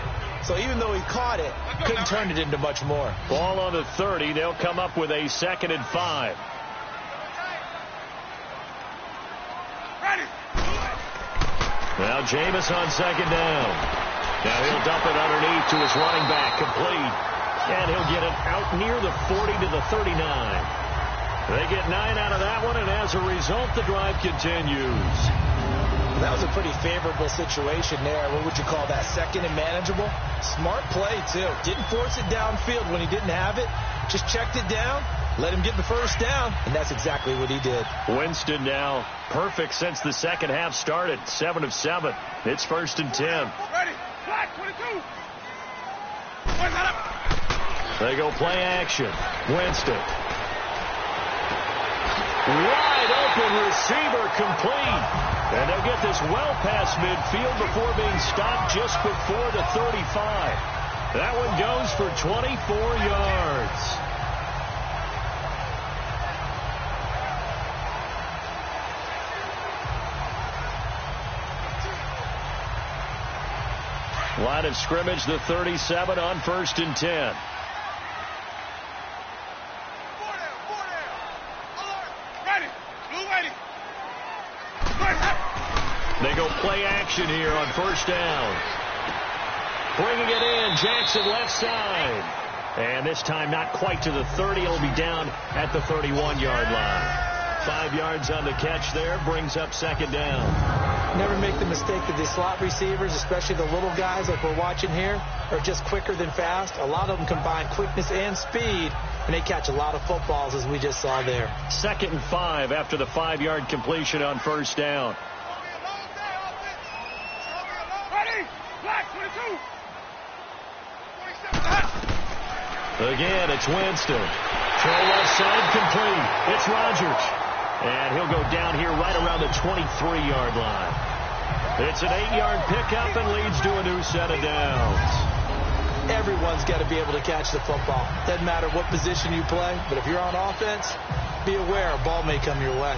So even though he caught it, couldn't turn it into much more. Ball on the 30. They'll come up with a 2nd and 5. Ready. Now Jameis on 2nd down. Now he'll dump it underneath to his running back, complete. And he'll get it out near the 40 to the 39. They get 9 out of that one, and as a result, the drive continues. That was a pretty favorable situation there. What would you call that? Second and manageable? Smart play, too. Didn't force it downfield when he didn't have it. Just checked it down, let him get the first down, and that's exactly what he did. Winston now perfect since the second half started. 7 of 7. It's 1st and 10. Ready. Flag 22. They go play action. Winston. Wide open receiver, complete. And they'll get this well past midfield before being stopped just before the 35. That one goes for 24 yards. Line of scrimmage, the 37 on 1st and 10. They go play action here on 1st down. Bringing it in, Jackson left side. And this time not quite to the 30. It'll be down at the 31-yard line. 5 yards on the catch there, brings up 2nd down. Never make the mistake that the slot receivers, especially the little guys like we're watching here, are just quicker than fast. A lot of them combine quickness and speed, and they catch a lot of footballs, as we just saw there. 2nd and 5 after the 5-yard completion on 1st down. Ready. Flag 22. Again, it's Winston. Throw left side, complete. It's Rodgers. And he'll go down here right around the 23-yard line. It's an 8-yard pickup and leads to a new set of downs. Everyone's got to be able to catch the football. Doesn't matter what position you play, but if you're on offense, be aware a ball may come your way.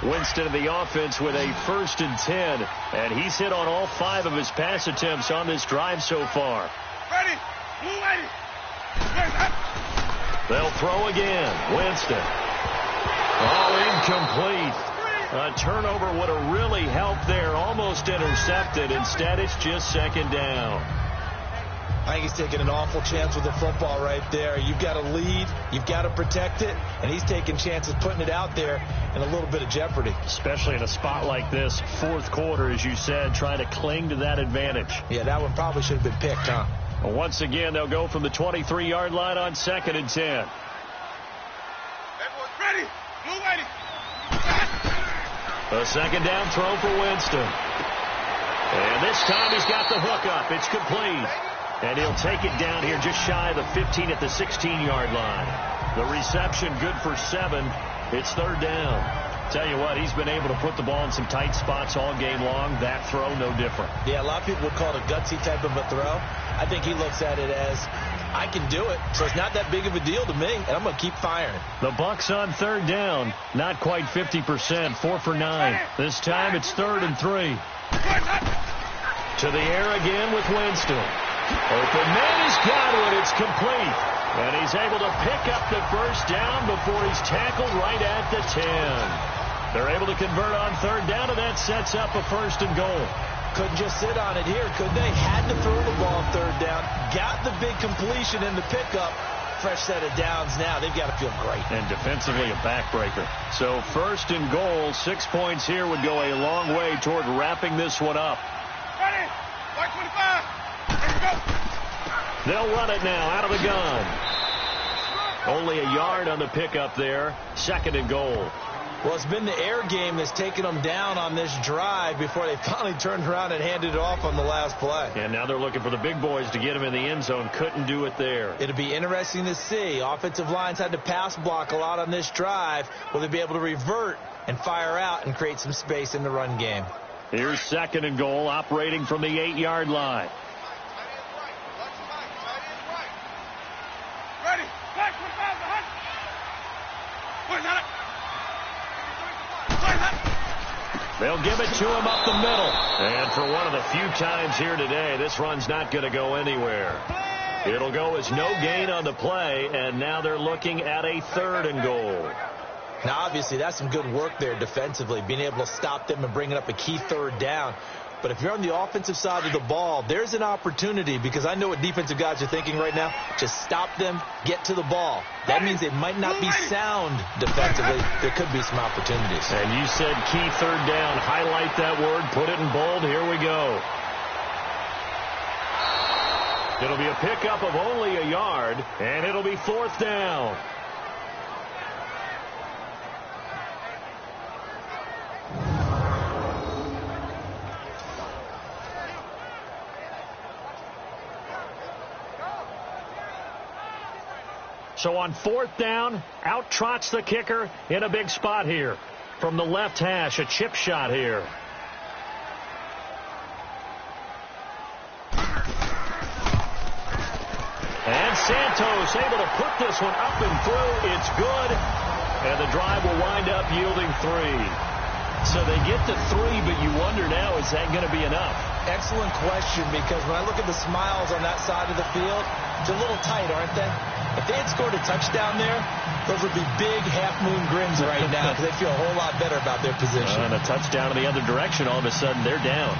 Winston of the offense with a 1st and 10. And he's hit on all 5 of his pass attempts on this drive so far. Ready. Blue lady. They'll throw again. Winston. Oh, incomplete. A turnover would have really helped there. Almost intercepted. Instead, it's just 2nd down. I think he's taking an awful chance with the football right there. You've got to lead. You've got to protect it. And he's taking chances putting it out there in a little bit of jeopardy. Especially in a spot like this, 4th quarter, as you said, trying to cling to that advantage. Yeah, that one probably should have been picked, huh? Well, once again, they'll go from the 23-yard line on 2nd and 10. Everyone's ready. Blue lady. A 2nd down throw for Winston. And this time he's got the hook up. It's complete. And he'll take it down here just shy of the 15 at the 16-yard line. The reception good for 7. It's 3rd down. Tell you what, he's been able to put the ball in some tight spots all game long. That throw, no different. Yeah, a lot of people would call it a gutsy type of a throw. I think he looks at it as, I can do it, so it's not that big of a deal to me, and I'm going to keep firing. The Bucs on 3rd down. Not quite 50%, 4 for 9. This time it's 3rd and 3. To the air again with Winston. Open man has got it. It's complete. And he's able to pick up the 1st down before he's tackled right at the 10. They're able to convert on 3rd down, and that sets up a 1st and goal. Couldn't just sit on it here, could they? Had to throw the ball 3rd down. Got the big completion in the pickup. Fresh set of downs now. They've got to feel great. And defensively a backbreaker. So 1st and goal, 6 points here would go a long way toward wrapping this one up. Ready. Flag 25. Here we go. They'll run it now out of the gun. Only a yard on the pickup there. 2nd and goal. Well, it's been the air game that's taken them down on this drive before they finally turned around and handed it off on the last play. And now they're looking for the big boys to get him in the end zone. Couldn't do it there. It'll be interesting to see. Offensive lines had to pass block a lot on this drive. Will they be able to revert and fire out and create some space in the run game? Here's 2nd and goal, operating from the 8-yard line. Ready. Flag 25 behind. Where's that? They'll give it to him up the middle. And for one of the few times here today, this run's not going to go anywhere. It'll go as no gain on the play, and now they're looking at a 3rd and goal. Now, obviously, that's some good work there defensively, being able to stop them and bringing up a key 3rd down. But if you're on the offensive side of the ball, there's an opportunity, because I know what defensive guys are thinking right now. Just stop them, get to the ball. That means they might not be sound defensively. There could be some opportunities. And you said key 3rd down. Highlight that word. Put it in bold. Here we go. It'll be a pickup of only a yard, and it'll be 4th down. So on 4th down, out trots the kicker in a big spot here. From the left hash, a chip shot here. And Santos able to put this one up and through. It's good. And the drive will wind up yielding 3. So they get to 3, but you wonder now, is that going to be enough? Excellent question, because when I look at the smiles on that side of the field, it's a little tight, aren't they? If they had scored a touchdown there, those would be big half-moon grins right now, because they feel a whole lot better about their position. And a touchdown in the other direction, all of a sudden they're down.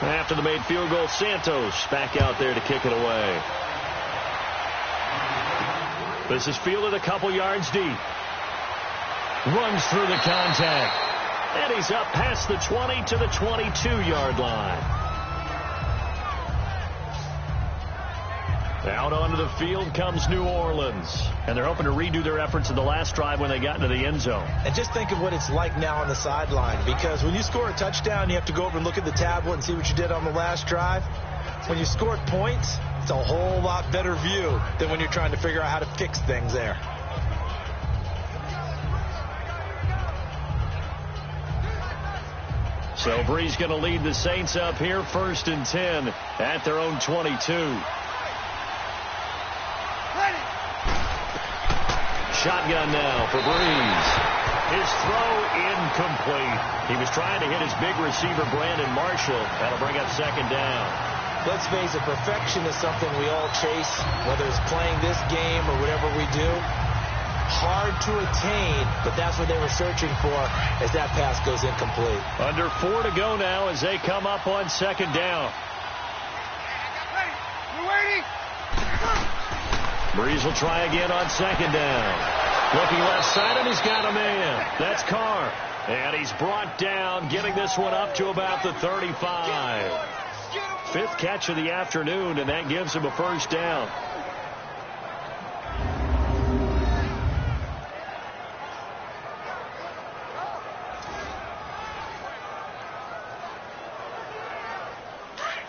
After the made field goal, Santos back out there to kick it away. This is fielded a couple yards deep. Runs through the contact. And he's up past the 20 to the 22-yard line. Out onto the field comes New Orleans. And they're hoping to redo their efforts in the last drive when they got into the end zone. And just think of what it's like now on the sideline. Because when you score a touchdown, you have to go over and look at the tablet and see what you did on the last drive. When you scored points, it's a whole lot better view than when you're trying to figure out how to fix things there. So Brees going to lead the Saints up here, 1st and 10 at their own 22. Shotgun now for Brees. His throw incomplete. He was trying to hit his big receiver, Brandon Marshall. That'll bring up 2nd down. Let's face it, perfection is something we all chase, whether it's playing this game or whatever we do. Hard to attain, but that's what they were searching for as that pass goes incomplete. Under 4 to go now as they come up on 2nd down. We're waiting. Brees will try again on 2nd down. Looking left side, and he's got a man. That's Carr. And he's brought down, getting this one up to about the 35. 5th catch of the afternoon, and that gives him a 1st down.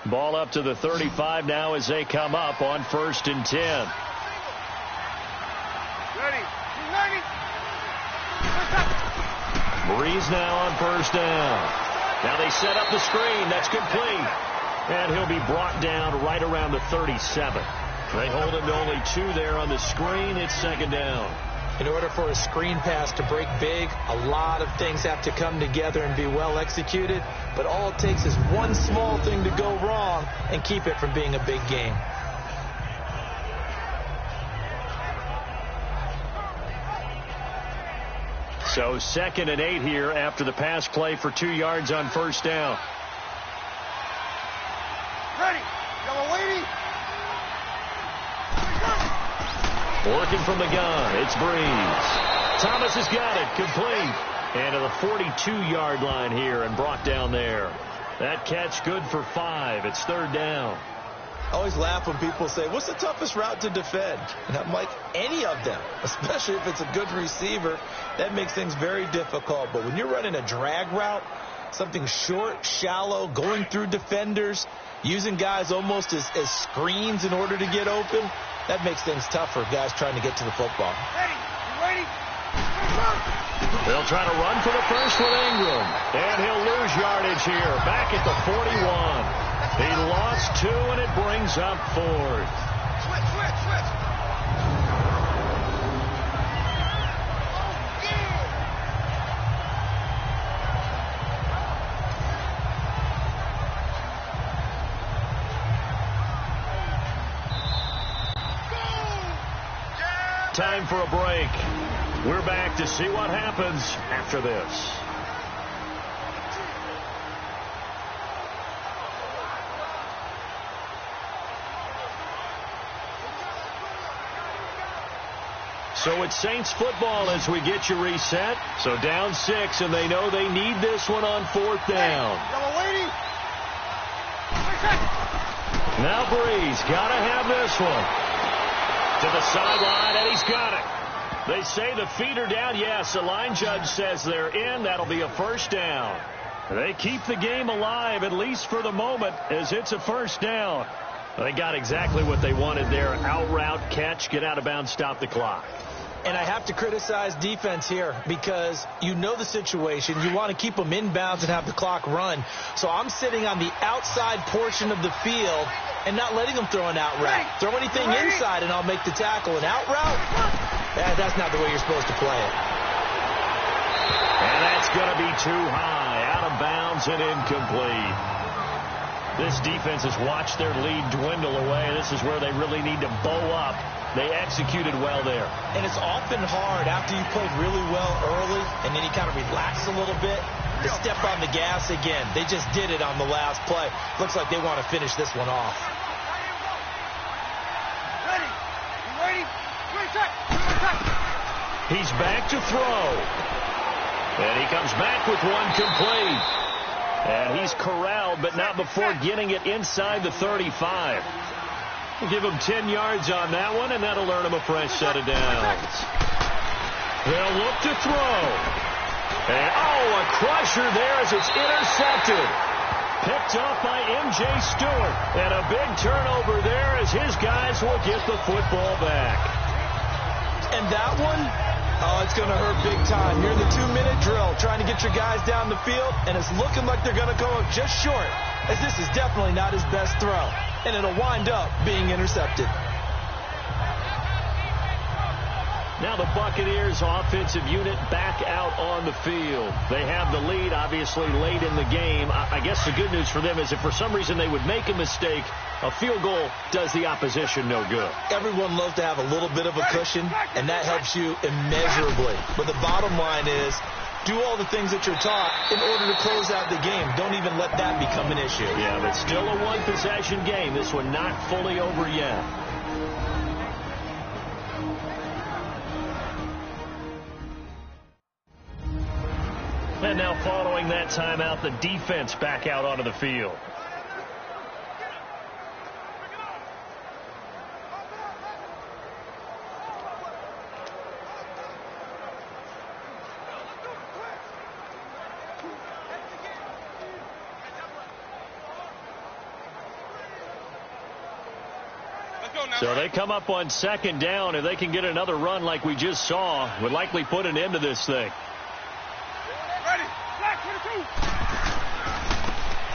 Ball up to the 35 now as they come up on 1st and 10. Ready. Brees now on 1st down. Now they set up the screen. That's complete. And he'll be brought down right around the 37. They hold him to only 2 there on the screen. It's 2nd down. In order for a screen pass to break big, a lot of things have to come together and be well executed. But all it takes is one small thing to go wrong and keep it from being a big game. So 2nd and 8 here after the pass play for 2 yards on 1st down. Ready. Yellow lady. Working from the gun, it's Brees. Thomas has got it, complete. And to the 42-yard line here and brought down there. That catch good for 5. It's 3rd down. I always laugh when people say, what's the toughest route to defend? And I'm like, any of them, especially if it's a good receiver. That makes things very difficult. But when you're running a drag route, something short, shallow, going through defenders, using guys almost as screens in order to get open, that makes things tough for guys trying to get to the football. Ready. They'll try to run for the 1st with Ingram. And he'll lose yardage here, back at the 41. He lost 2, and it brings up 4th. Switch. Time for a break. We're back to see what happens after this. So it's Saints football as we get you reset. So down 6, and they know they need this one on 4th down. Now Breeze got to have this one. To the sideline, and he's got it. They say the feet are down. Yes, the line judge says they're in. That'll be a 1st down. They keep the game alive, at least for the moment, as it's a 1st down. They got exactly what they wanted there. Out route, catch, get out of bounds, stop the clock. And I have to criticize defense here because you know the situation. You want to keep them inbounds and have the clock run. So I'm sitting on the outside portion of the field and not letting them throw an out route. Throw anything inside and I'll make the tackle. An out route? That's not the way you're supposed to play it. And that's going to be too high. Out of bounds and incomplete. This defense has watched their lead dwindle away. This is where they really need to bow up. They executed well there. And it's often hard after you played really well early and then you kind of relax a little bit to step on the gas again. They just did it on the last play. Looks like they want to finish this one off. Ready? He's back to throw. And he comes back with one complete. And he's corralled, but not before getting it inside the 35. We'll give him 10 yards on that one, and that'll earn him a fresh set of downs. They'll look to throw. And, a crusher there as it's intercepted. Picked off by M.J. Stewart. And a big turnover there as his guys will get the football back. And that one, it's going to hurt big time. You're in the 2-minute drill trying to get your guys down the field, and it's looking like they're going to go just short, as this is definitely not his best throw. And it'll wind up being intercepted. Now the Buccaneers offensive unit back out on the field. They have the lead, obviously, late in the game. I guess the good news for them is if for some reason they would make a mistake, a field goal does the opposition no good. Everyone loves to have a little bit of a cushion, and that helps you immeasurably. But the bottom line is, do all the things that you're taught in order to close out the game. Don't even let that become an issue. Yeah, but still a one-possession game. This one not fully over yet. And now following that timeout, the defense back out onto the field. So they come up on 2nd down. If they can get another run like we just saw, would likely put an end to this thing.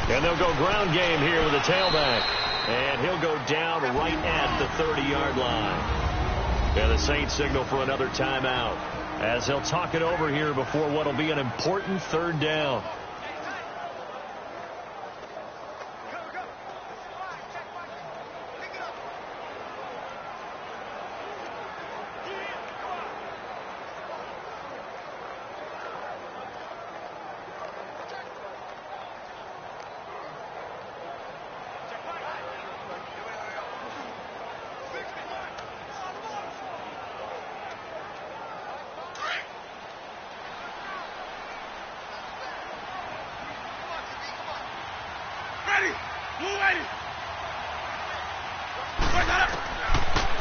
And they'll go ground game here with a tailback. And he'll go down right at the 30-yard line. And the Saints signal for another timeout as they'll talk it over here before what will be an important 3rd down.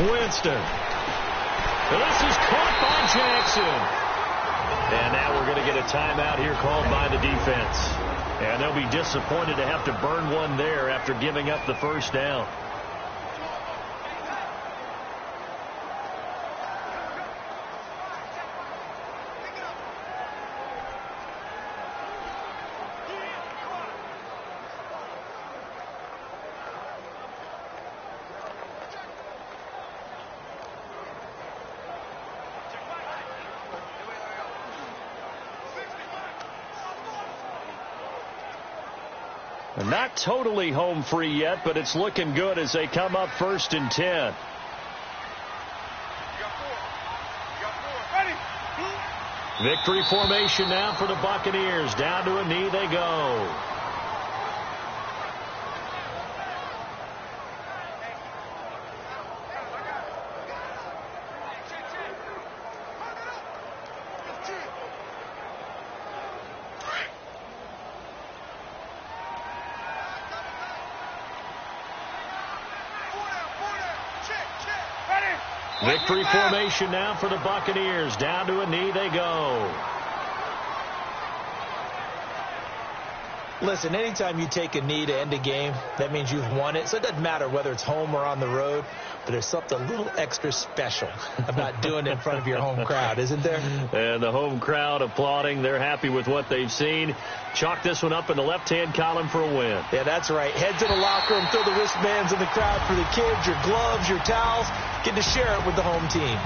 Winston. This is caught by Jackson. And now we're going to get a timeout here called by the defense. And they'll be disappointed to have to burn one there after giving up the 1st down. Not totally home free yet, but it's looking good as they come up 1st and 10. Victory formation now for the Buccaneers. Down to a knee they go. Victory formation now for the Buccaneers. Down to a knee they go. Listen, anytime you take a knee to end a game, that means you've won it. So it doesn't matter whether it's home or on the road, but there's something a little extra special about doing it in front of your home crowd, isn't there? And the home crowd applauding. They're happy with what they've seen. Chalk this one up in the left-hand column for a win. Yeah, that's right. Head to the locker room, throw the wristbands in the crowd for the kids, your gloves, your towels. Get to share it with the home team.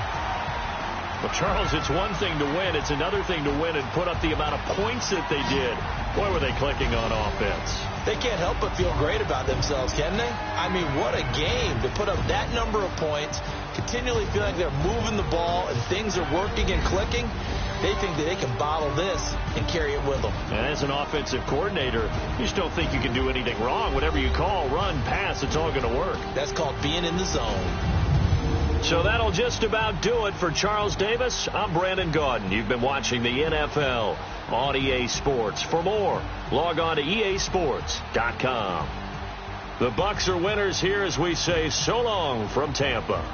Well, Charles, it's one thing to win. It's another thing to win and put up the amount of points that they did. Boy, were they clicking on offense. They can't help but feel great about themselves, can they? I mean, what a game to put up that number of points, continually feel like they're moving the ball and things are working and clicking. They think that they can bottle this and carry it with them. And as an offensive coordinator, you just don't think you can do anything wrong. Whatever you call, run, pass, it's all going to work. That's called being in the zone. So that'll just about do it for Charles Davis. I'm Brandon Gaudin. You've been watching the NFL on EA Sports. For more, log on to easports.com. The Bucs are winners here as we say so long from Tampa.